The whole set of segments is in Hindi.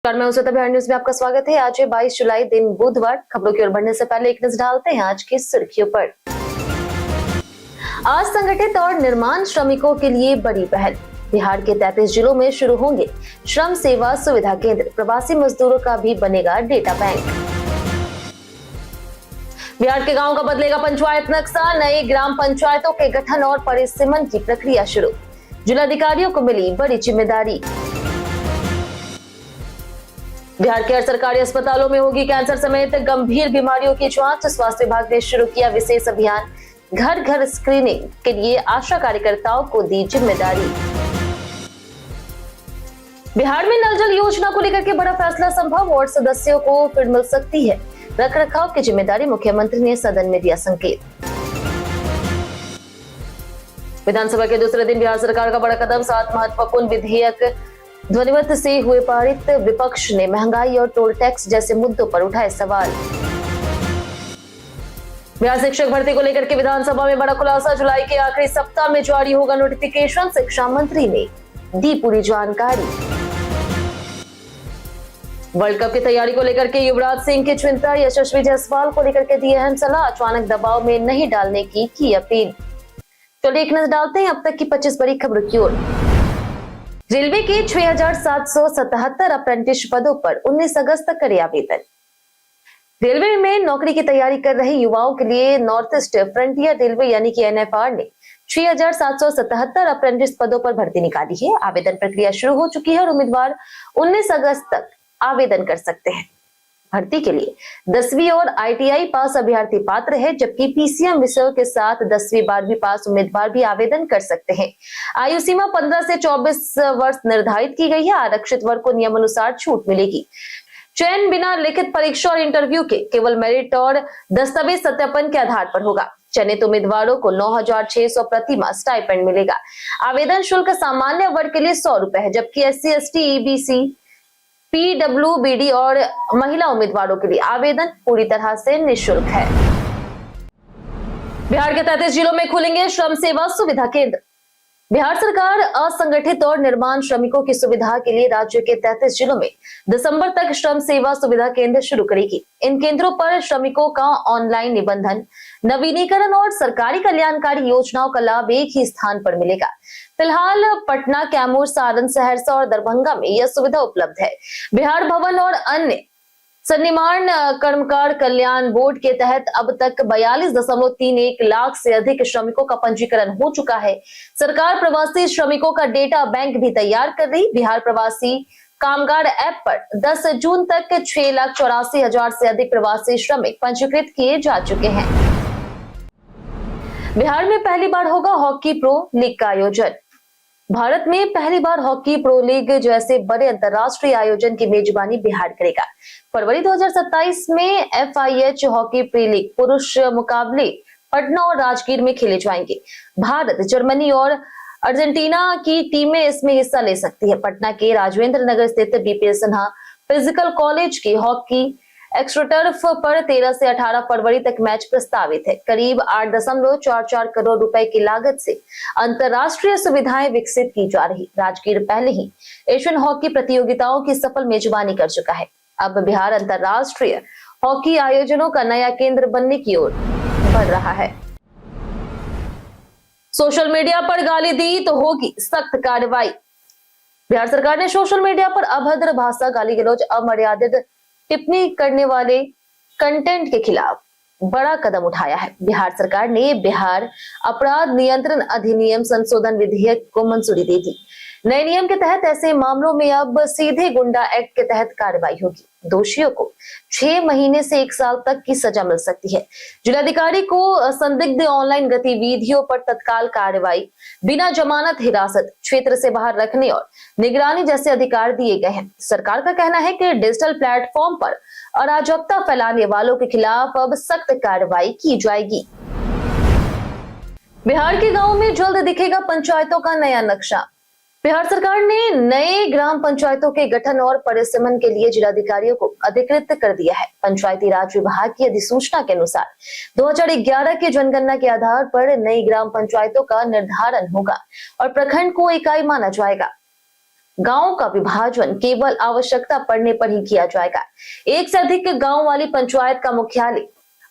मैं उसे बिहार न्यूज में आपका स्वागत है। आज है 22 जुलाई, दिन बुधवार। खबरों की ओर बढ़ने से पहले एक नजर डालते हैं आज की सुर्खियों पर। आज संगठित और निर्माण श्रमिकों के लिए बड़ी पहल। बिहार के 33 जिलों में शुरू होंगे श्रम सेवा सुविधा केंद्र। प्रवासी मजदूरों का भी बनेगा डेटा बैंक। बिहार के गांव का बदलेगा पंचायत नक्शा। नए ग्राम पंचायतों के गठन और परिसीमन की प्रक्रिया शुरू। जिलाधिकारियों को मिली बड़ी जिम्मेदारी। बिहार के हर सरकारी अस्पतालों में होगी कैंसर समेत गंभीर बीमारियों की जांच। स्वास्थ्य विभाग ने शुरू किया विशेष अभियान। घर घर स्क्रीनिंग के लिए आशा कार्यकर्ताओं को दी जिम्मेदारी। बिहार में नल जल योजना को लेकर के बड़ा फैसला संभव और सदस्यों को फिर मिल सकती है रखरखाव की जिम्मेदारी। मुख्यमंत्री ने सदन में दिया संकेत। विधानसभा के दूसरे दिन बिहार सरकार का बड़ा कदम। 7 महत्वपूर्ण विधेयक ध्वनिमत से हुए पारित। विपक्ष ने महंगाई और टोल टैक्स जैसे मुद्दों पर उठाए सवाल। बिहार शिक्षक भर्ती को लेकर के विधानसभा में बड़ा खुलासा। जुलाई के आखिरी सप्ताह में जारी होगा नोटिफिकेशन। शिक्षा मंत्री ने दी पूरी जानकारी। वर्ल्ड कप की तैयारी को लेकर के युवराज सिंह की चिंता। यशस्वी जायसवाल को लेकर के दी अहम सलाह। अचानक दबाव में नहीं डालने की अपील। चलिए एक नजर डालते हैं अब तक की 25 बड़ी खबरों की ओर। रेलवे के 6,777 अप्रेंटिस पदों पर 19 अगस्त तक करे आवेदन। रेलवे में नौकरी की तैयारी कर रहे युवाओं के लिए नॉर्थ ईस्ट फ्रंटियर रेलवे यानी कि एनएफआर ने 6,777 अप्रेंटिस पदों पर भर्ती निकाली है। आवेदन प्रक्रिया शुरू हो चुकी है और उम्मीदवार 19 अगस्त तक आवेदन कर सकते हैं। भर्ती के लिए 10वीं और आईटीआई पास अभ्यर्थी पात्र है, जबकि पीसीएम विषयों के साथ 10वीं 12वीं पास उम्मीदवार भी आवेदन कर सकते हैं। आयु सीमा 15 से 24 वर्ष निर्धारित की गई है। आरक्षित वर्ग को नियमानुसार छूट मिलेगी। चयन बिना लिखित परीक्षा और इंटरव्यू के केवल मेरिट और दस्तावेज सत्यापन के आधार पर होगा। चयनित उम्मीदवारों को 9,600 प्रति माह स्टाइपेंड मिलेगा। आवेदन शुल्क सामान्य वर्ग के लिए 100 रुपए है, जबकि SC ST EBC PWBD और महिला उम्मीदवारों के लिए आवेदन पूरी तरह से निःशुल्क है। बिहार के 33 जिलों में खुलेंगे श्रम सेवा सुविधा केंद्र। बिहार सरकार असंगठित और निर्माण श्रमिकों की सुविधा के लिए राज्य के 33 जिलों में दिसंबर तक श्रम सेवा सुविधा केंद्र शुरू करेगी। इन केंद्रों पर श्रमिकों का ऑनलाइन निबंधन, नवीनीकरण और सरकारी कल्याणकारी योजनाओं का लाभ एक ही स्थान पर मिलेगा। फिलहाल पटना, कैमूर, सारण, सहरसा और दरभंगा में यह सुविधा उपलब्ध है। बिहार भवन और अन्य सन्निर्माण कर्मकार कल्याण बोर्ड के तहत अब तक 42.31 लाख से अधिक श्रमिकों का पंजीकरण हो चुका है। सरकार प्रवासी श्रमिकों का डेटा बैंक भी तैयार कर रही। बिहार प्रवासी कामगार ऐप पर 10 जून तक 6,84,000 से अधिक प्रवासी श्रमिक पंजीकृत किए जा चुके हैं। बिहार में पहली बार होगा हॉकी प्रो लीग का आयोजन। भारत में पहली बार हॉकी प्रो लीग जैसे बड़े अंतरराष्ट्रीय आयोजन की मेजबानी बिहार करेगा। फरवरी 2027 में FIH हॉकी प्री लीग पुरुष मुकाबले पटना और राजगीर में खेले जाएंगे। भारत, जर्मनी और अर्जेंटीना की टीमें इसमें हिस्सा ले सकती है। पटना के राजेंद्र नगर स्थित BPS सिन्हा फिजिकल कॉलेज की हॉकी एक्स्ट्रोटर्फ पर 13 से 18 फरवरी तक मैच प्रस्तावित है। करीब 8.44 करोड़ रुपए की लागत से अंतरराष्ट्रीय सुविधाएं विकसित की जा रही। राजगीर पहले ही एशियन हॉकी प्रतियोगिताओं की सफल मेजबानी कर चुका है। अब बिहार अंतरराष्ट्रीय हॉकी आयोजनों का नया केंद्र बनने की ओर बढ़ रहा है। सोशल मीडिया पर गाली दी तो होगी सख्त कार्रवाई। बिहार सरकार ने सोशल मीडिया पर अभद्र भाषा, गाली गलौज, अमर्यादित टिप्पणी करने वाले कंटेंट के खिलाफ बड़ा कदम उठाया है। बिहार सरकार ने बिहार अपराध नियंत्रण अधिनियम संशोधन विधेयक को मंजूरी दे दी। नए नियम के तहत ऐसे मामलों में अब सीधे गुंडा एक्ट के तहत कार्रवाई होगी। दोषियों को 6 महीने से 1 साल तक की सजा मिल सकती है। जिलाधिकारी को संदिग्ध ऑनलाइन गतिविधियों पर तत्काल कार्रवाई, बिना जमानत हिरासत, क्षेत्र से बाहर रखने और निगरानी जैसे अधिकार दिए गए हैं। सरकार का कहना है कि डिजिटल प्लेटफॉर्म पर अराजकता फैलाने वालों के खिलाफ अब सख्त कार्रवाई की जाएगी। बिहार के गांवों में जल्द दिखेगा पंचायतों का नया नक्शा। बिहार सरकार ने नए ग्राम पंचायतों के गठन और परिसीमन के लिए जिलाधिकारियों को अधिकृत कर दिया है। पंचायती राज विभाग की अधिसूचना के अनुसार 2011 की जनगणना के आधार पर नई ग्राम पंचायतों का निर्धारण होगा और प्रखंड को इकाई माना जाएगा। गांवों का विभाजन केवल आवश्यकता पड़ने पर ही किया जाएगा। एक से अधिक गांव वाली पंचायत का मुख्यालय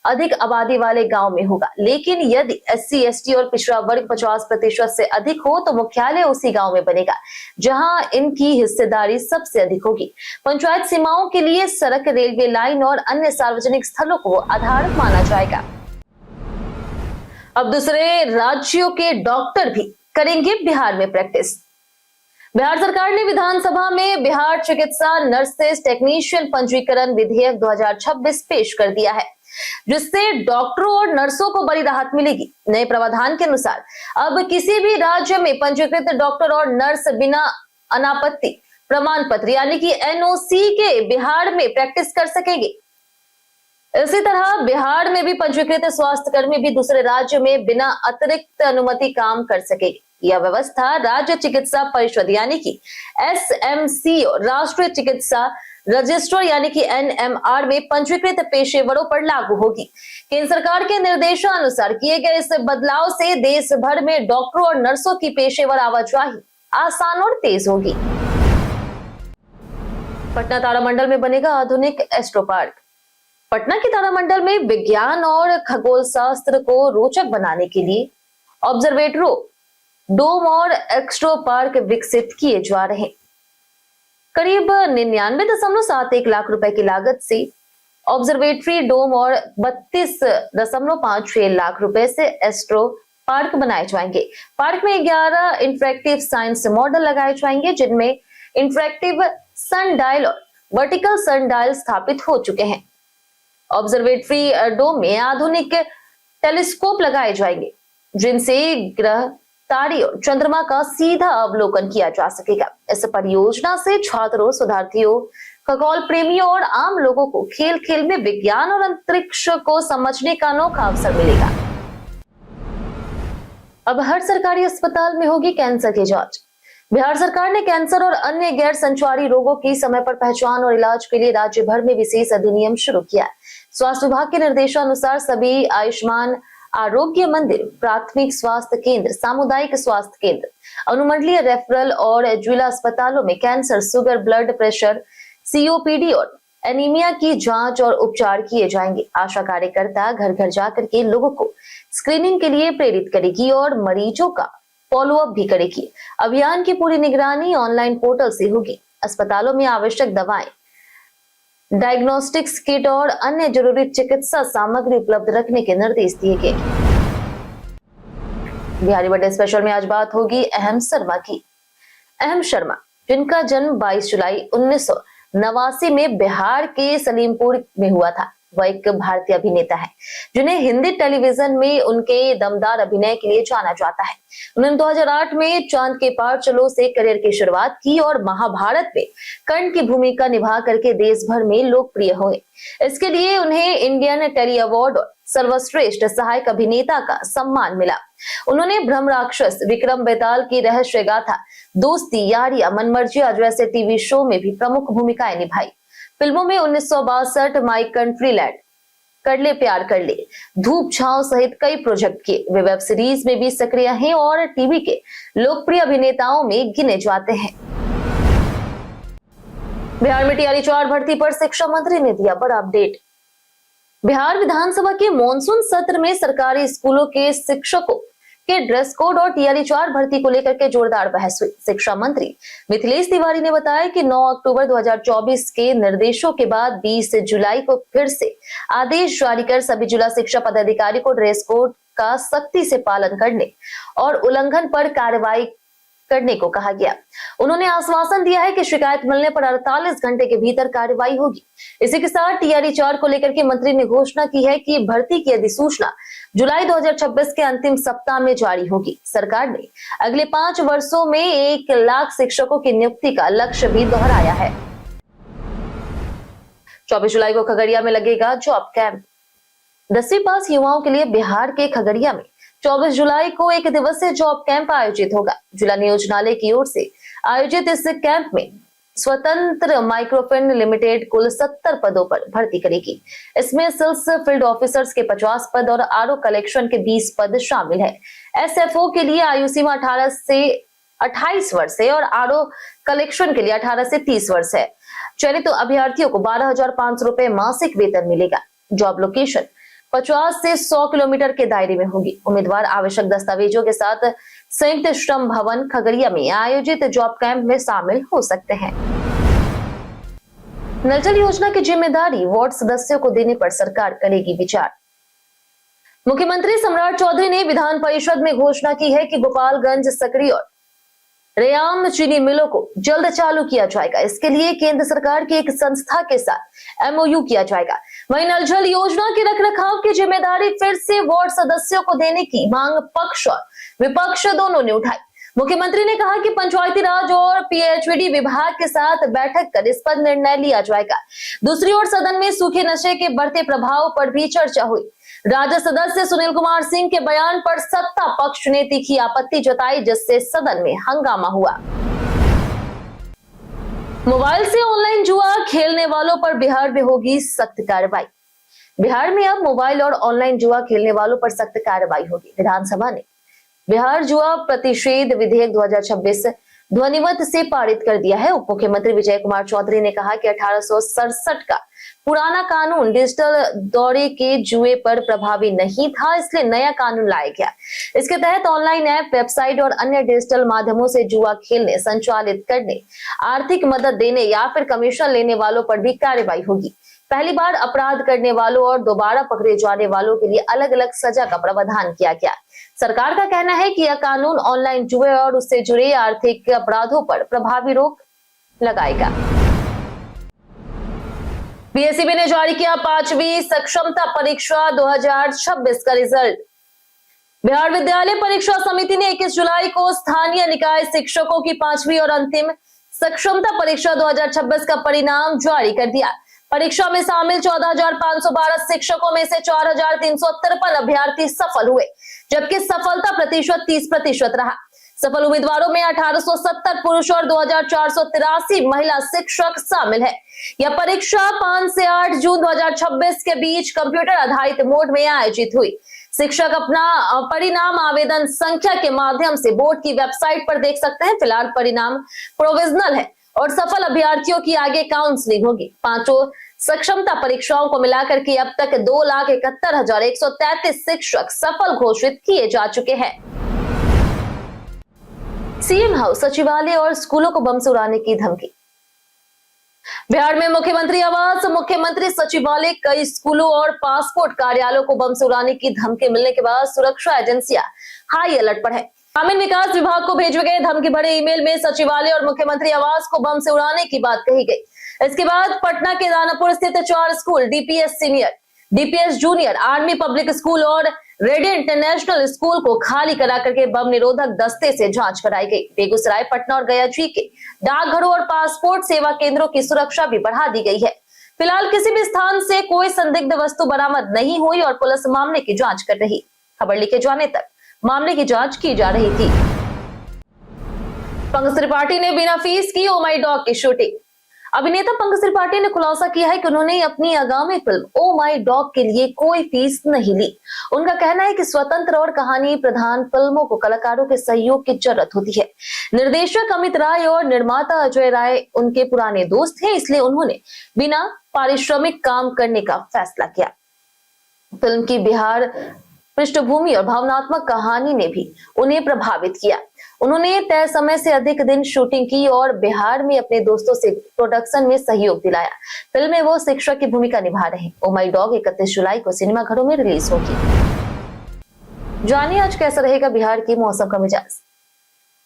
अधिक आबादी वाले गांव में होगा, लेकिन यदि एससी, एसटी और पिछड़ा वर्ग 50% से अधिक हो तो मुख्यालय उसी गांव में बनेगा जहां इनकी हिस्सेदारी सबसे अधिक होगी। पंचायत सीमाओं के लिए सड़क, रेलवे लाइन और अन्य सार्वजनिक स्थलों को आधार माना जाएगा। अब दूसरे राज्यों के डॉक्टर भी करेंगे बिहार में प्रैक्टिस। बिहार सरकार ने विधानसभा में बिहार चिकित्सा नर्सेस टेक्नीशियन पंजीकरण विधेयक 2026 पेश कर दिया है, जिससे डॉक्टरों और नर्सों को बड़ी राहत मिलेगी। नए प्रावधान के अनुसार अब किसी भी राज्य में पंजीकृत डॉक्टर और नर्स बिना अनापत्ति प्रमाण पत्र यानी कि एनओसी के बिहार में प्रैक्टिस कर सकेंगे। इसी तरह बिहार में भी पंजीकृत स्वास्थ्य कर्मी भी दूसरे राज्य में बिना अतिरिक्त अनुमति काम कर सकेंगे। यह व्यवस्था राज्य चिकित्सा परिषद यानी कि एसएमसी और राष्ट्रीय चिकित्सा रजिस्टर यानी कि एनएमआर में पंजीकृत पेशेवरों पर लागू होगी। केंद्र सरकार के निर्देशानुसार किए गए इस बदलाव से देश भर में डॉक्टरों और नर्सों की पेशेवर आवाजाही आसान और तेज होगी। पटना तारामंडल में बनेगा आधुनिक एस्ट्रो पार्क। पटना के तारामंडल में विज्ञान और खगोल शास्त्र को रोचक बनाने के लिए ऑब्जर्वेटरों, डोम और एक्स्ट्रो पार्क विकसित किए जा रहे हैं। करीब 99.71 लाख रुपए की लागत से ऑब्जर्वेटरी, डोम और 32.56 लाख रुपए से एस्ट्रो पार्क बनाए जाएंगे। पार्क में 11 इंटरैक्टिव साइंस मॉडल लगाए जाएंगे, जिनमें इंटरैक्टिव सन डायल और वर्टिकल सन डायल स्थापित हो चुके हैं। ऑब्जर्वेटरी डोम में आधुनिक टेलीस्कोप लगाए जाएंगे, जिनसे ग्रह, तारे और चंद्रमा का सीधा अवलोकन किया जा सकेगा। इस परियोजना से छात्रों, शोधार्थियों, खगोल प्रेमियों और आम लोगों को खेल खेल में विज्ञान और अंतरिक्ष को समझने का अनोखा अवसर मिलेगा। अब हर सरकारी अस्पताल में होगी कैंसर की जांच। बिहार सरकार ने कैंसर और अन्य गैर संचारी रोगों की समय पर पहचान और इलाज के लिए राज्य भर में विशेष अधिनियम शुरू किया। स्वास्थ्य विभाग के निर्देशानुसार सभी आयुष्मान आरोग्य मंदिर, प्राथमिक स्वास्थ्य केंद्र, सामुदायिक स्वास्थ्य केंद्र, अनुमंडलीय रेफरल और जिला अस्पतालों में cancer, sugar, blood pressure, COPD और एनीमिया की जांच और उपचार किए जाएंगे। आशा कार्यकर्ता घर घर जाकर के लोगों को स्क्रीनिंग के लिए प्रेरित करेगी और मरीजों का फॉलोअप भी करेगी। अभियान की पूरी निगरानी ऑनलाइन पोर्टल से होगी। अस्पतालों में आवश्यक दवाएं, डायग्नोस्टिक्स किट और अन्य जरूरी चिकित्सा सामग्री उपलब्ध रखने के निर्देश दिए गए। बिहारी बर्थडे स्पेशल में आज बात होगी अहम शर्मा की। अहम शर्मा, जिनका जन्म 22 जुलाई 1989 में बिहार के सलीमपुर में हुआ था, वह एक भारतीय अभिनेता है जिन्हें हिंदी टेलीविजन में उनके दमदार अभिनय के लिए जाना जाता है। उन्होंने 2008 में चांद के पार चलो से करियर की शुरुआत की और महाभारत में कर्ण की भूमिका निभा करके देश भर में लोकप्रिय हुए। इसके लिए उन्हें इंडियन टेली अवार्ड और सर्वश्रेष्ठ सहायक अभिनेता का सम्मान मिला। उन्होंने ब्रह्म राक्षस, विक्रम बेताल की रहस्य गाथा, दोस्ती यारियां, मनमर्जिया जैसे टीवी शो में भी प्रमुख भूमिकाएं निभाई। फिल्मों में 1962 माई कंट्रीलैंड, कर ले प्यार कर ले, धूप छांव सहित कई प्रोजेक्ट किए। वे वेब सीरीज में भी सक्रिय हैं और टीवी के लोकप्रिय अभिनेताओं में गिने जाते हैं। बिहार में टीआरई 4 भर्ती पर शिक्षा मंत्री ने दिया बड़ा अपडेट। बिहार विधानसभा के मॉनसून सत्र में सरकारी स्कूलों के शिक्षकों के ड्रेस कोड और टीआरई 4 भर्ती को लेकर के जोरदार बहस हुई। शिक्षा मंत्री मिथिलेश तिवारी ने बताया कि 9 अक्टूबर 2024 के निर्देशों के बाद 20 जुलाई को फिर से आदेश जारी कर सभी जिला शिक्षा पदाधिकारी को ड्रेस कोड का सख्ती से पालन करने और उल्लंघन पर कार्रवाई करने को कहा गया। उन्होंने आश्वासन दिया है कि शिकायत मिलने पर 48 घंटे के भीतर कार्रवाई होगी। इसी के साथ टीआरई 4 को लेकर के मंत्री ने घोषणा की है कि भर्ती की अधिसूचना जुलाई 2026 के अंतिम सप्ताह में जारी होगी। सरकार ने अगले 5 वर्षों में 1 लाख शिक्षकों की नियुक्ति का लक्ष्य भी दोहराया है। 24 जुलाई को खगड़िया में लगेगा जॉब कैंप। 10वीं पास युवाओं के लिए बिहार के खगड़िया में 24 जुलाई को एक दिवसीय जॉब कैंप आयोजित होगा। जिला नियोजनालय की ओर से आयोजित इस कैंप में स्वतंत्र माइक्रोफिन लिमिटेड कुल 70 पदों पर भर्ती करेगी। इसमें सेल्स फील्ड ऑफिसर्स के 50 पद और आरओ कलेक्शन के 20 पद शामिल है। एसएफओ के लिए आयु सीमा 18 से 28 वर्ष है और आरओ कलेक्शन के लिए 18 से 30 वर्ष है। चयनित तो अभ्यर्थियों को 12,500 रुपए मासिक वेतन मिलेगा। जॉब लोकेशन 50 से 100 किलोमीटर के दायरे में होगी। उम्मीदवार आवश्यक दस्तावेजों के साथ संयुक्त श्रम भवन खगड़िया में आयोजित जॉब कैंप में शामिल हो सकते हैं। नल जल योजना की जिम्मेदारी वार्ड सदस्यों को देने पर सरकार करेगी विचार। मुख्यमंत्री सम्राट चौधरी ने विधान परिषद में घोषणा की है कि गोपालगंज, सकरी और रेयाम चीनी मिलों को जल्द चालू किया जाएगा। इसके लिए केंद्र सरकार की एक संस्था के साथ एमओयू किया जाएगा। वहीं नल जल योजना के रखरखाव की जिम्मेदारी फिर से वार्ड सदस्यों को देने की मांग पक्ष और विपक्ष दोनों ने उठाई। मुख्यमंत्री ने कहा कि पंचायती राज और पीएचईडी विभाग के साथ बैठक कर इस पर निर्णय लिया जाएगा। दूसरी ओर सदन में सूखे नशे के बढ़ते प्रभाव पर भी चर्चा हुई। राजद सदस्य सुनील कुमार सिंह के बयान पर सत्ता पक्ष ने तीखी आपत्ति जताई, जिससे सदन में हंगामा हुआ। मोबाइल से ऑनलाइन जुआ खेलने वालों पर बिहार में होगी सख्त कार्रवाई। बिहार में अब मोबाइल और ऑनलाइन जुआ खेलने वालों पर सख्त कार्रवाई होगी। विधानसभा ने बिहार जुआ प्रतिषेध विधेयक 2026 ध्वनिमत से पारित कर दिया है। उप मुख्यमंत्री विजय कुमार चौधरी ने कहा कि 1867 का पुराना कानून डिजिटल दौरे के जुए पर प्रभावी नहीं था, इसलिए नया कानून लाया गया। इसके तहत ऑनलाइन ऐप, वेबसाइट और अन्य डिजिटल माध्यमों से जुआ खेलने, संचालित करने, आर्थिक मदद देने या फिर कमीशन लेने वालों पर भी कार्रवाई होगी। पहली बार अपराध करने वालों और दोबारा पकड़े जाने वालों के लिए अलग अलग सजा का प्रावधान किया गया। सरकार का कहना है कि यह कानून ऑनलाइन जुए और उससे जुड़े आर्थिक अपराधों पर प्रभावी रोक लगाएगा। पीएससीबी ने जारी किया 5वीं सक्षमता परीक्षा 2026 का रिजल्ट। बिहार विद्यालय परीक्षा समिति ने 21 जुलाई को स्थानीय निकाय शिक्षकों की 5वीं और अंतिम सक्षमता परीक्षा 2026 का परिणाम जारी कर दिया। परीक्षा में शामिल 14,512 शिक्षकों में से 4,353 अभ्यर्थी सफल हुए, जबकि सफलता प्रतिशत 30% रहा। सफल उम्मीदवारों में 1870 पुरुष और 2,483 महिला शिक्षक शामिल है। यह परीक्षा 5 से 8 जून 2026 के बीच कंप्यूटर आधारित मोड में आयोजित हुई। शिक्षक अपना परिणाम आवेदन संख्या के माध्यम से बोर्ड की वेबसाइट पर देख सकते हैं। फिलहाल परिणाम प्रोविजनल है और सफल अभ्यर्थियों की आगे काउंसलिंग होगी। पांचों सक्षमता परीक्षाओं को मिलाकर के अब तक 2,71,133 शिक्षक सफल घोषित किए जा चुके हैं। सीएम हाउस, सचिवालय और स्कूलों को बम से उड़ाने की धमकी। बिहार में मुख्यमंत्री आवास, मुख्यमंत्री सचिवालय, कई स्कूलों और पासपोर्ट कार्यालयों को बम से उड़ाने की धमकी मिलने के बाद सुरक्षा एजेंसियां हाई अलर्ट पर है। ग्रामीण विकास विभाग को भेजे गए धमकी भरे ईमेल में सचिवालय और मुख्यमंत्री आवास को बम से उड़ाने की बात कही गई। इसके बाद पटना के दानापुर स्थित 4 school, DPS senior, DPS junior, army public school और रेडी इंटरनेशनल स्कूल को खाली करा करके बम निरोधक दस्ते से जांच कराई गई। बेगूसराय, पटना और गया जी के डाकघरों और पासपोर्ट सेवा केंद्रों की सुरक्षा भी बढ़ा दी गई है। फिलहाल किसी भी स्थान से कोई संदिग्ध वस्तु बरामद नहीं हुई और पुलिस मामले की जांच कर रही। खबर लिखे जाने तक मामले की जांच की जा रही थी। पंकज त्रिपाठी ने बिना फीस की ओ माई डॉग की शूटिंग। अभिनेता पंकज त्रिपाठी ने खुलासा किया है कि उन्होंने अपनी आगामी फिल्म ओ माई डॉग के लिए कोई फीस नहीं ली। उनका कहना है कि स्वतंत्र और कहानी प्रधान फिल्मों को कलाकारों के सहयोग की जरूरत होती है। निर्देशक अमित राय और निर्माता अजय राय उनके पुराने दोस्त हैं, इसलिए उन्होंने बिना पारिश्रमिक काम करने का फैसला किया। फिल्म की बिहार पृष्ठभूमि और भावनात्मक कहानी ने भी उन्हें प्रभावित किया। उन्होंने तय समय से अधिक दिन शूटिंग की और बिहार में अपने दोस्तों से प्रोडक्शन में सहयोग दिलाया। फिल्म में वो शिक्षक की भूमिका निभा रहे हैं। ओ माई डॉग 31 जुलाई को सिनेमाघरों में रिलीज होगी। जानिए आज कैसा रहेगा बिहार की मौसम का मिजाज।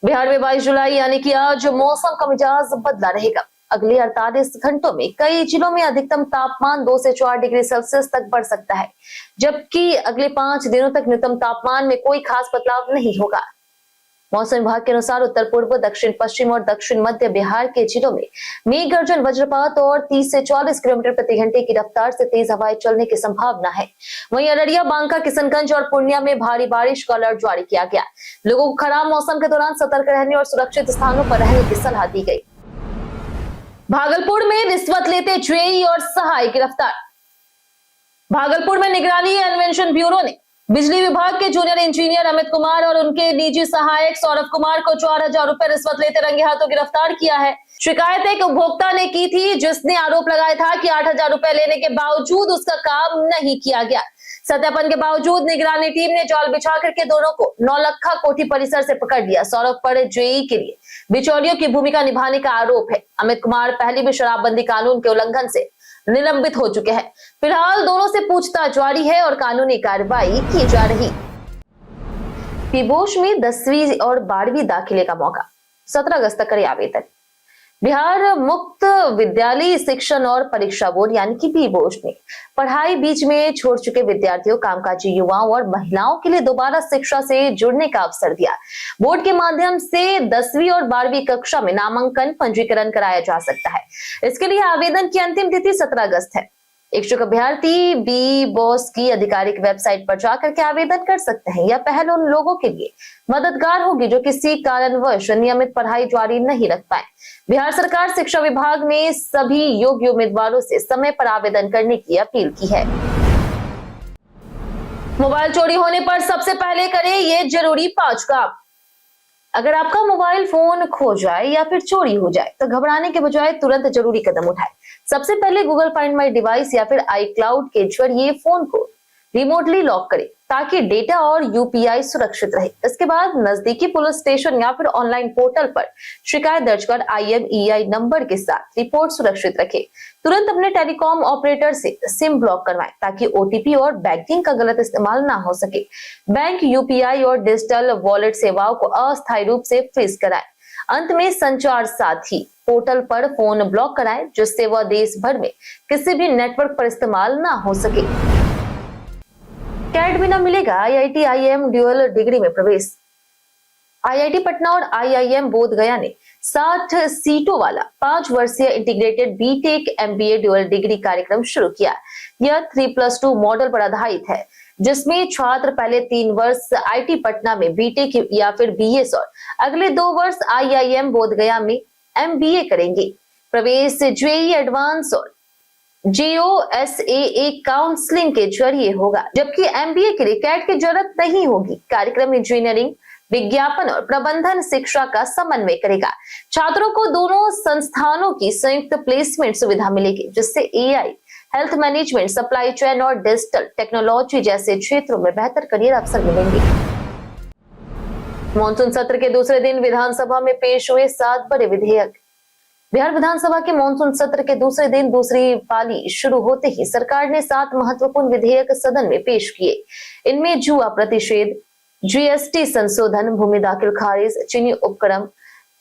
बिहार में 22 जुलाई यानी कि आज मौसम का मिजाज बदला रहेगा। अगले 48 घंटों में कई जिलों में अधिकतम तापमान 2 से 4 डिग्री सेल्सियस तक बढ़ सकता है, जबकि अगले 5 दिनों तक न्यूनतम तापमान में कोई खास बदलाव नहीं होगा। मौसम विभाग के अनुसार उत्तर पूर्व, दक्षिण पश्चिम और दक्षिण मध्य बिहार के जिलों में मेघ गर्जन, वज्रपात और 30 से 40 किलोमीटर प्रति घंटे की रफ्तार से तेज हवाएं चलने की संभावना है। वहीं अररिया, बांका, किशनगंज और पूर्णिया में भारी बारिश का अलर्ट जारी किया गया। लोगों को खराब मौसम के दौरान सतर्क रहने और सुरक्षित स्थानों पर रहने की सलाह दी गई। भागलपुर में रिश्वत लेते जेई और सहाय गिरफ्तार। भागलपुर में निगरानी अन्वेषण ब्यूरो ने बिजली विभाग के जूनियर इंजीनियर अमित कुमार और उनके निजी सहायक सौरभ कुमार को 4,000 रुपए रिश्वत लेते रंगे हाथों गिरफ्तार किया है। शिकायत एक उपभोक्ता ने की थी, जिसने आरोप लगाया था कि 8,000 रुपए लेने के बावजूद उसका काम नहीं किया गया। सत्यापन के बावजूद निगरानी टीम ने जाल बिछा करके दोनों को नौलखा कोठी परिसर से पकड़ लिया। सौरभ पर जेई के लिए बिचौलियों की भूमिका निभाने का आरोप है। अमित कुमार पहले भी शराबबंदी कानून के उल्लंघन से निलंबित हो चुके हैं। फिलहाल दोनों से पूछताछ जारी है और कानूनी कार्रवाई की जा रही। पीबोश में 10वीं और 12वीं दाखिले का मौका, 17 अगस्त तक करे आवेदन। बिहार मुक्त विद्यालय शिक्षण और परीक्षा बोर्ड यानी कि पीबोश ने पढ़ाई बीच में छोड़ चुके विद्यार्थियों, कामकाजी युवाओं और महिलाओं के लिए दोबारा शिक्षा से जुड़ने का अवसर दिया। बोर्ड के माध्यम से 10वीं और 12वीं कक्षा में नामांकन पंजीकरण कराया जा सकता है। इसके लिए आवेदन की अंतिम तिथि 17 अगस्त है। इच्छुक अभ्यर्थी बी बॉस की आधिकारिक वेबसाइट पर जाकर के आवेदन कर सकते हैं। यह पहल उन लोगों के लिए मददगार होगी जो किसी कारणवश नियमित पढ़ाई जारी नहीं रख पाए। बिहार सरकार शिक्षा विभाग ने सभी योग्य उम्मीदवारों से समय पर आवेदन करने की अपील की है। मोबाइल चोरी होने पर सबसे पहले करें ये जरूरी 5 काम। अगर आपका मोबाइल फोन खो जाए या फिर चोरी हो जाए तो घबराने के बजाय तुरंत जरूरी कदम उठाएं। सबसे पहले गूगल फाइंड माई डिवाइस या फिर iCloud के जरिए फोन को रिमोटली लॉक करें ताकि डेटा और यूपीआई सुरक्षित रहे। इसके बाद नजदीकी पुलिस स्टेशन या फिर ऑनलाइन पोर्टल पर शिकायत दर्ज कर IMEI नंबर के साथ रिपोर्ट सुरक्षित रखें। तुरंत अपने टेलीकॉम ऑपरेटर से सिम ब्लॉक करवाएं ताकि OTP और बैंकिंग का गलत इस्तेमाल ना हो सके। बैंक, यूपीआई और डिजिटल वॉलेट सेवाओं को अस्थायी रूप से फ्रीज कराएं। अंत में संचार साथी पोर्टल पर फोन ब्लॉक कराएं जिससे वह देश भर में किसी भी नेटवर्क पर इस्तेमाल ना हो सके। कैट बिना मिलेगा IIT IIM ड्यूअल डिग्री में प्रवेश। IIT पटना और IIM बोधगया ने 60 सीटों वाला 5 वर्षीय integrated BTech MBA dual degree कार्यक्रम शुरू किया। यह 3+2 मॉडल पर आधारित है, जिसमें छात्र पहले 3 वर्ष IIT पटना में बीटेक या फिर BS और अगले 2 वर्ष IIM बोधगया में MBA करेंगे। प्रवेश JEE एडवांस और JOSAA काउंसलिंग के जरिए होगा, जबकि MBA के लिए कैट की जरूरत नहीं होगी। कार्यक्रम इंजीनियरिंग, विज्ञापन और प्रबंधन शिक्षा का समन्वय करेगा। छात्रों को दोनों संस्थानों की संयुक्त प्लेसमेंट सुविधा मिलेगी, जिससे AI, health management, supply chain और डिजिटल टेक्नोलॉजी जैसे क्षेत्रों में बेहतर करियर अवसर मिलेंगे। मॉनसून सत्र के दूसरे दिन विधानसभा में पेश हुए 7 बड़े विधेयक। बिहार विधानसभा के मॉनसून सत्र के दूसरे दिन दूसरी पाली शुरू होते ही सरकार ने 7 महत्वपूर्ण विधेयक सदन में पेश किए। इनमें जुआ प्रतिषेध, GST संशोधन, भूमि दाखिल खारिज, चीनी उपक्रम,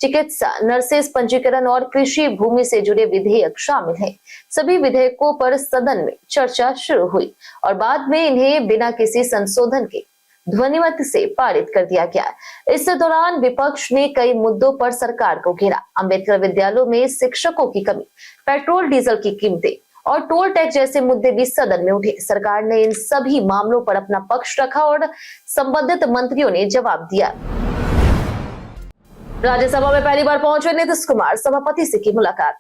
चिकित्सा, नर्सेस पंजीकरण और कृषि भूमि से जुड़े विधेयक शामिल हैं। सभी विधेयकों पर सदन में चर्चा शुरू हुई और बाद में इन्हें बिना किसी संशोधन के ध्वनिमत से पारित कर दिया गया। इस दौरान विपक्ष ने कई मुद्दों पर सरकार को घेरा। अंबेडकर विद्यालयों में शिक्षकों की कमी, पेट्रोल डीजल की कीमतें और टोल टैक्स जैसे मुद्दे भी सदन में उठे। सरकार ने इन सभी मामलों पर अपना पक्ष रखा और संबंधित मंत्रियों ने जवाब दिया। राज्यसभा में पहली बार पहुंचे नीतीश कुमार, सभापति से की मुलाकात।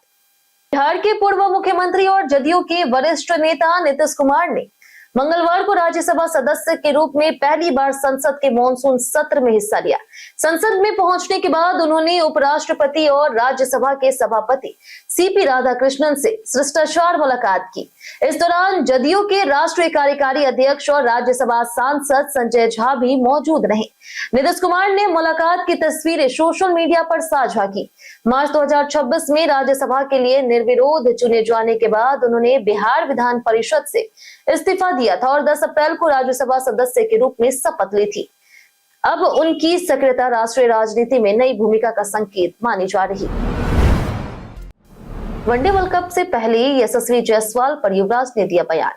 बिहार के पूर्व मुख्यमंत्री और जदयू के वरिष्ठ नेता नीतीश कुमार ने मंगलवार को राज्यसभा सदस्य के रूप में पहली बार संसद के मॉनसून सत्र में हिस्सा लिया। संसद में पहुंचने के बाद उन्होंने उपराष्ट्रपति और राज्यसभा के सभापति CP राधाकृष्णन से शिष्टाचार मुलाकात की। इस दौरान जदयू के राष्ट्रीय कार्यकारी अध्यक्ष और राज्यसभा सांसद संजय झा भी मौजूद रहे। नीतीश कुमार ने मुलाकात की तस्वीरें सोशल मीडिया पर साझा की। मार्च 2026 में राज्यसभा के लिए निर्विरोध चुने जाने के बाद उन्होंने बिहार विधान परिषद से इस्तीफा दिया था और 10 अप्रैल को राज्यसभा सदस्य के रूप में शपथ ली थी। अब उनकी सक्रियता राष्ट्रीय राजनीति में नई भूमिका का संकेत मानी जा रही। वनडे वर्ल्ड कप से पहले यशस्वी जायसवाल पर युवराज ने दिया बयान।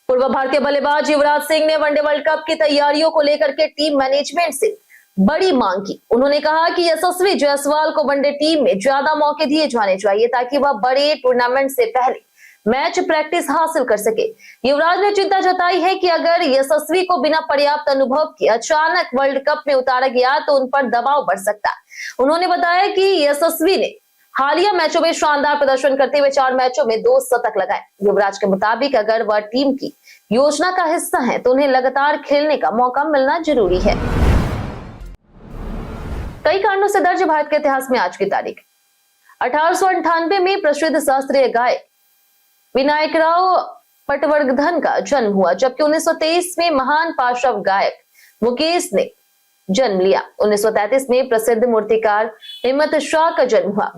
पूर्व भारतीय बल्लेबाज युवराज सिंह ने वनडे वर्ल्ड कप की तैयारियों को लेकर के टीम मैनेजमेंट से बड़ी मांग की। उन्होंने कहा कि यशस्वी जायसवाल को वनडे टीम में ज्यादा मौके दिए जाने चाहिए ताकि वह बड़े टूर्नामेंट से पहले मैच प्रैक्टिस हासिल कर सके। युवराज ने चिंता जताई है कि अगर यशस्वी को बिना पर्याप्त अनुभव के अचानक वर्ल्ड कप में उतारा गया तो उन पर दबाव बढ़ सकता। उन्होंने बताया कि यशस्वी ने हालिया मैचों में शानदार प्रदर्शन करते हुए 4 मैचों में 2 शतक लगाए। युवराज के मुताबिक अगर वह टीम की योजना का हिस्सा है तो उन्हें लगातार खेलने का मौका मिलना जरूरी है। कई कारणों से दर्ज भारत के इतिहास में आज की तारीख 1898 में प्रसिद्ध शास्त्रीय गायक विनायकराव पटवर्धन का जन्म हुआ, जबकि 1923 में महान पार्श्व गायक मुकेश ने जन्म लिया। 1933 में प्रसिद्ध मूर्तिकार हिम्मत शाह का जन्म हुआ।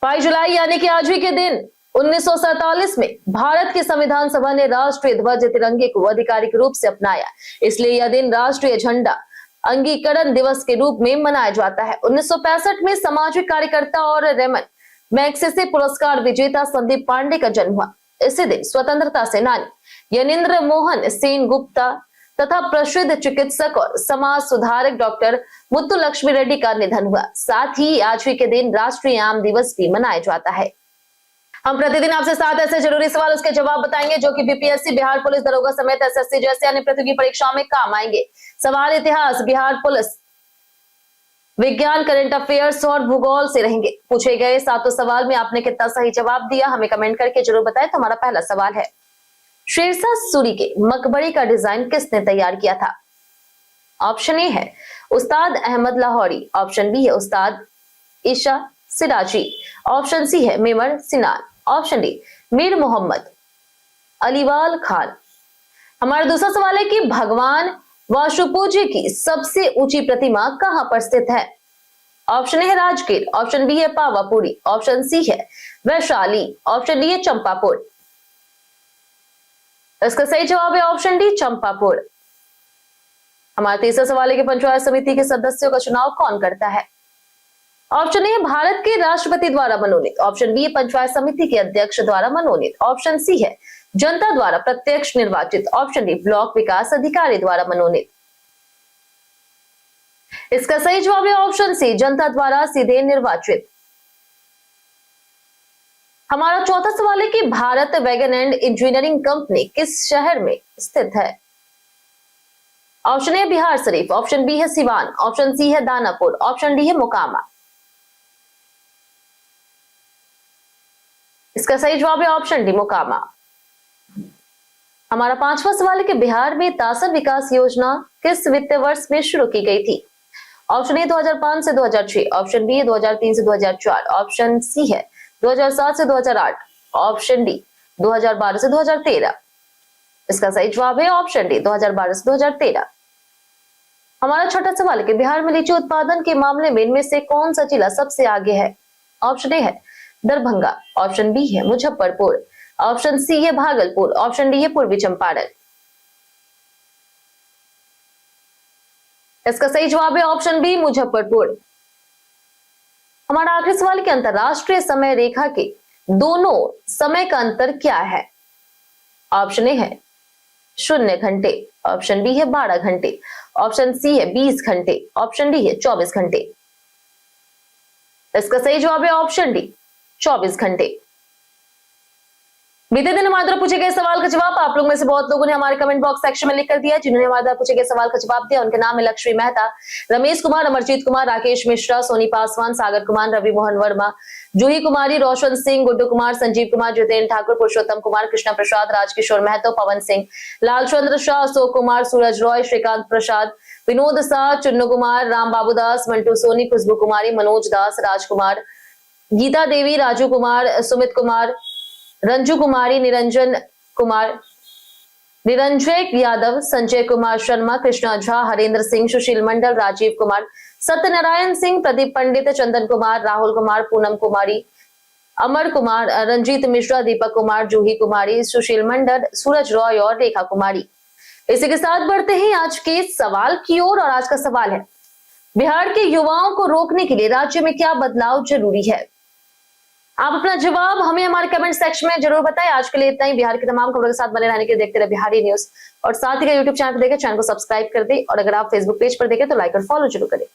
22 जुलाई यानी कि आज ही के दिन 1947 में भारत की संविधान सभा ने राष्ट्रीय ध्वज तिरंगे को आधिकारिक रूप से अपनाया, इसलिए यह दिन राष्ट्रीय झंडा अंगीकरण दिवस के रूप में मनाया जाता है। 1965 में सामाजिक कार्यकर्ता और रेमन मैग्सेसे पुरस्कार विजेता संदीप पांडे का जन्म हुआ। इसी दिन स्वतंत्रता सेनानी यनेंद्र मोहन सेन गुप्ता तथा प्रसिद्ध चिकित्सक और समाज सुधारक डॉक्टर मुत्तुलक्ष्मी रेड्डी का निधन हुआ। साथ ही आज ही के दिन राष्ट्रीय आम दिवस भी मनाया जाता है। हम प्रतिदिन आपसे 7 ऐसे जरूरी सवाल उसके जवाब बताएंगे जो कि बीपीएससी, बिहार पुलिस दरोगा समेत एसएससी जैसे अन्य प्रतियोगी परीक्षाओं में काम आएंगे। सवाल इतिहास, बिहार पुलिस, विज्ञान, करंट अफेयर्स और भूगोल से रहेंगे। पूछे गए 7 सवाल में आपने कितना सही जवाब दिया हमें कमेंट करके जरूर बताएं। तो हमारा पहला सवाल है, शेरशाह सूरी के मकबरे का डिजाइन किसने तैयार किया था? ऑप्शन ए है उस्ताद अहमद लाहौरी, ऑप्शन बी है उस्ताद ईशा सिराजी, ऑप्शन सी है मेमर सिनान, ऑप्शन डी मीर मोहम्मद अलीवाल खान। हमारा दूसरा सवाल है कि भगवान वाशुपूज्य की सबसे ऊंची प्रतिमा कहां पर स्थित है? ऑप्शन ए है राजगीर, ऑप्शन बी है पावापुरी, ऑप्शन सी है वैशाली, ऑप्शन डी है चंपापुर। इसका सही जवाब है ऑप्शन डी चंपापुर। हमारा तीसरा सवाल है कि पंचायत समिति के सदस्यों का चुनाव कौन करता है? ऑप्शन ए भारत के राष्ट्रपति द्वारा मनोनीत, ऑप्शन बी पंचायत समिति के अध्यक्ष द्वारा मनोनीत, ऑप्शन सी है जनता द्वारा प्रत्यक्ष निर्वाचित, ऑप्शन डी ब्लॉक विकास अधिकारी द्वारा मनोनीत। इसका सही जवाब है ऑप्शन सी जनता द्वारा सीधे निर्वाचित। हमारा चौथा सवाल है कि Bharat wagon and engineering company किस शहर में स्थित है? Option A Bihar Sharif, option B है सिवान, ऑप्शन सी है दानापुर, ऑप्शन डी है मोकामा। इसका सही जवाब है ऑप्शन डी मोकामा। हमारा पांचवा सवाल है कि बिहार में तासन विकास योजना किस वित्तीय वर्ष में शुरू की गई थी? ऑप्शन ए 2005 से 2006, ऑप्शन बी 2003 से 2004, ऑप्शन सी है 2007 से 2008, ऑप्शन डी 2012 से 2013। इसका सही जवाब है ऑप्शन डी 2012 से 2013। हमारा छठा सवाल है कि बिहार में लीची उत्पादन के मामले में इनमें से कौन सा जिला सबसे आगे है? ऑप्शन ए है दरभंगा, ऑप्शन बी है मुजफ्फरपुर, ऑप्शन सी है भागलपुर, ऑप्शन डी है पूर्वी चंपारण। इसका सही जवाब है ऑप्शन बी मुजफ्फरपुर। हमारा आखिरी सवाल कि अंतरराष्ट्रीय समय रेखा के दोनों समय का अंतर क्या है? ऑप्शन ए है 0 घंटे, ऑप्शन बी है 12 घंटे, ऑप्शन सी है 20 घंटे, ऑप्शन डी है 24 घंटे। इसका सही जवाब है ऑप्शन डी 24 घंटे। बीते दिन हमारे द्वारा पूछे गए सवाल का जवाब आप लोग में से बहुत लोगों ने हमारे कमेंट बॉक्स सेक्शन में लिख कर दिया। जिन्होंने हमारे द्वारा पूछे गए सवाल का जवाब दिया उनके नाम है लक्ष्मी मेहता, रमेश कुमार, अमरजीत कुमार, राकेश मिश्रा, सोनी पासवान, सागर कुमार, रवि मोहन वर्मा, जूही कुमारी, रोशन सिंह, गुड्डू कुमार, संजीव कुमार, जितेंद्र ठाकुर, पुरुषोत्तम कुमार, कृष्णा प्रसाद, राजकिशोर महतो, पवन सिंह, लालचंद्र शाह, अशोक कुमार, सूरज रॉय, श्रीकांत प्रसाद, विनोद शाह, चुन्नू कुमार, राम बाबू दास, मंटू सोनी, खुशबू कुमारी, मनोज दास, राजकुमार, गीता देवी, राजू कुमार, सुमित कुमार, रंजू कुमारी, निरंजन कुमार, निरंजय यादव, संजय कुमार शर्मा, कृष्णा झा, हरेंद्र सिंह, सुशील मंडल, राजीव कुमार, सत्यनारायण सिंह, प्रदीप पंडित, चंदन कुमार, राहुल कुमार, पूनम कुमारी, अमर कुमार, रंजीत मिश्रा, दीपक कुमार, जूही कुमारी, सुशील मंडल, सूरज रॉय और रेखा कुमारी। इसी के साथ बढ़ते हैं आज के सवाल की ओर। और आज का सवाल है, बिहार के युवाओं को रोकने के लिए राज्य में क्या बदलाव जरूरी है? आप अपना जवाब हमें हमारे कमेंट सेक्शन में जरूर बताएं। आज के लिए इतना ही। बिहार की तमाम खबरों के साथ बने रहने के लिए देखते रहे बिहारी न्यूज और साथ ही यूट्यूब चैनल पर देखें, चैनल को सब्सक्राइब कर दे और अगर आप फेसबुक पेज पर देखें तो लाइक और फॉलो जरूर करें।